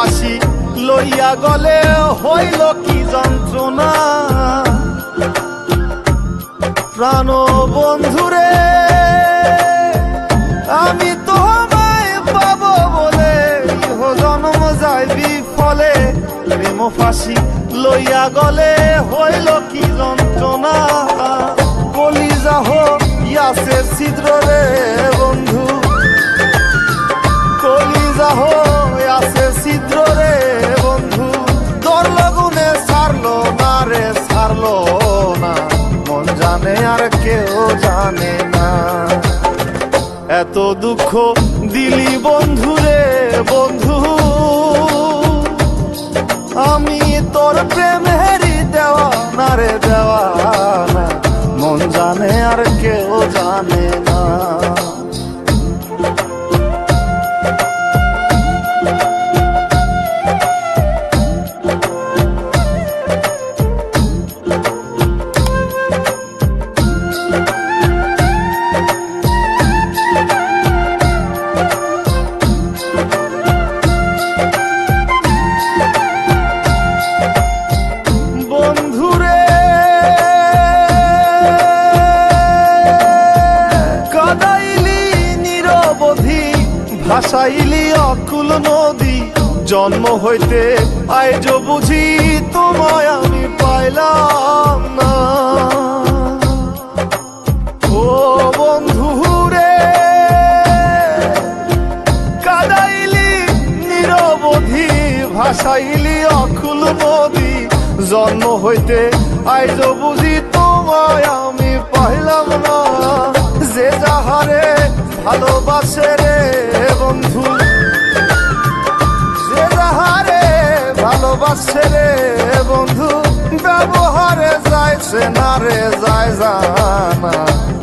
ফাঁসি লইয়া গলে হইল কি যন্ত্রণা। প্রাণ বন্ধুরে আমি তোমায় পাবো বলে ইহ জন্ম যায় বিফলে। প্রেম ফাঁসি লইয়া গলে হইল কি যন্ত্রণা। কলিজা হইয়াছে ছিদ্র রে বন্ধু, কলিজা হইয়াছে ছিদ্র রে বন্ধু। তোর লগুনে ছাড়লো না রে ছাড়লো না, মন জানে আর কেউ জানে না। এত দুঃখ দিলি বন্ধু রে বন্ধু, আমি তোর প্রেমেরই দেওয়ানা রে দেওয়ানা, মন জানে আর কেউ জানে না। ভাসাইলি অকুল নদী, জন্ম হইতে আজ বুঝি তোমায় আমি পাইলাম না। ও বন্ধু রে কাদাইলি নিরবধি, ভাসাইলি অকুল নদী, জন্ম হইতে আজ বুঝি তোমায় আমি পাইলাম না। যে যাহারে ভালোবাসে রে বন্ধু, যে যাহারে ভালোবাসে রে বন্ধু, ব্যবহারে যাইছে না রে যায় জানা,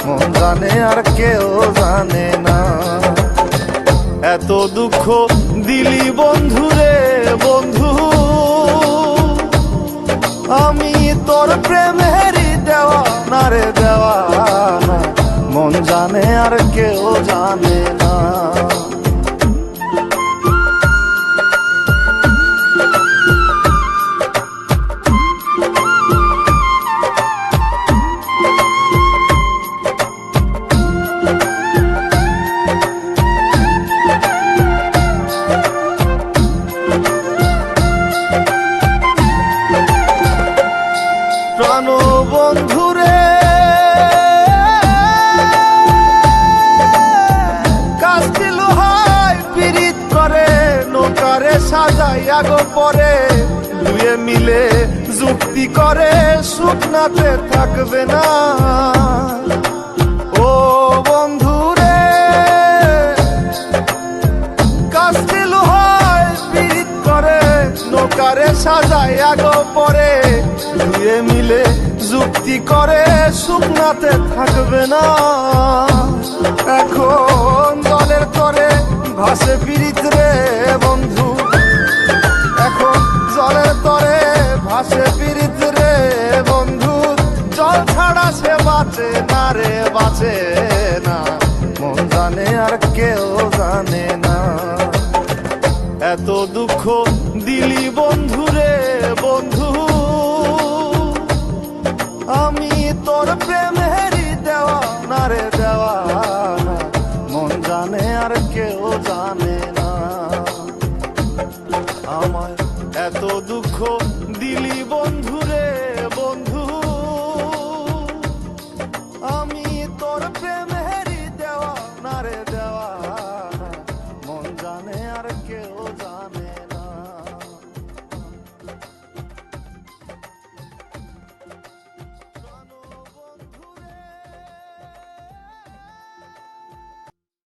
মন জানে আর কেউ জানে না। এত দুঃখ দিলি বন্ধু রে বন্ধু, আমি তোর প্রেমেরই দেওয়ানা রে দেওয়ানা, মন জানে আর কেউ জানে না। প্রাণ বন্ধুরে সাজাইয়া গো পরে, দুয়ে মিলে যুক্তি করে শুকনাতে থাকবে না। ও বন্ধু রে কাস্তে লোহায় পিরিত করে, নৌকারে সাজাইয়া গো পরে, দুয়ে মিলে যুক্তি করে শুকনাতে থাকবে না। এখন দলের তরে ভাসে পিরিত রে বন্ধু,